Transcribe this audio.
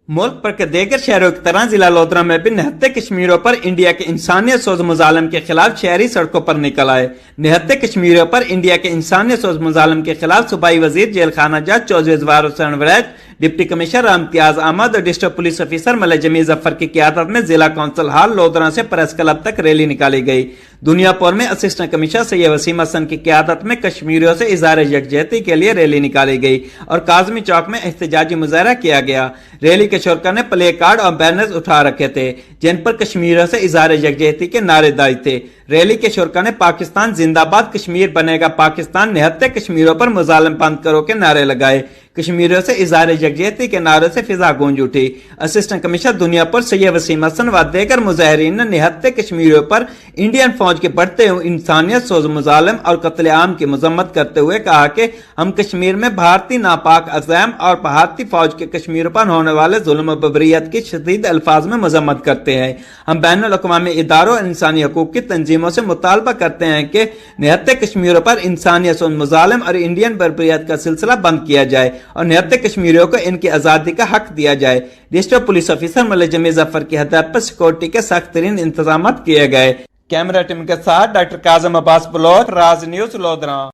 मुल्क भर के देगर शहरों की तरह जिला लोधरा में भी निहत्ते कश्मीरियों पर इंडिया के इंसानियत सोज मुजालिम के खिलाफ शहरी सड़कों पर निकल आए। निहत्ते कश्मीरियों पर इंडिया के इंसानियत सोज मुजालिम के खिलाफ सूबाई वजीर जेल खाना जज चौधरी जवार हुसैन वरैज, डिप्टी कमिश्नर इम्तियाज अहमद और district police officer Malik Jameel Zafar की क़यादत में जिला कौंसिल हाल लोधरा से प्रेस क्लब तक रैली निकाली गई। दुनियापुर में असिस्टेंट कमिश्नर सैयद वसीम हसन की क़यादत में कश्मीरियों से इज़हार यकजहती के लिए रैली निकाली गई और काज़मी चौक में एहतजाजी मुजाहरा किया गया। रैली के शुरका ने प्ले कार्ड और बैनर्स उठा रखे थे जिन पर कश्मीरियों से इज़हार यकजहती के नारे दाई थे। रैली के शुरका ने पाकिस्तान जिंदाबाद, कश्मीर बनेगा पाकिस्तान, निहत्ते कश्मीरों पर मुजालिम बंद करो के नारे लगाए। कश्मीरियों से इज़हार यकजहती के नारों से फिजा गूंज उठी। असिस्टेंट कमिश्नर दुनियापुर सैयद वसीम हसन व दीगर मुजाहिरीन ने निहत्ते कश्मीरियों पर इंडियन फौज के बढ़ते हुए इंसानियत सोज मुजालिम और कत्ले आम की मजम्मत करते हुए कहा कि हम कश्मीर में भारतीय नापाक अज़ैम और भारतीय फौज के कश्मीर पर होने वाले जुल्म बबरियत की शदीद अल्फाज में मजम्मत करते हैं। हम बैनुल अक़वामी इदारों और इंसानी हकूक़ की तंजीमों से मुतालबा करते हैं कि निहत्ते कश्मीरियों पर इंसानियत सोज मुजालिम और इंडियन बर्बरियत का सिलसिला बंद किया जाए और निहत्ते कश्मीरियों को इनकी आज़ादी का हक दिया जाए। District police officer Malik Jameel Zafar की हदायत पर सिक्योरिटी के सख्त तरीन इंतजाम किए गए। कैमरा टीम के साथ डॉक्टर काज़म अब्बास बलोच, राज न्यूज़ लोधरा।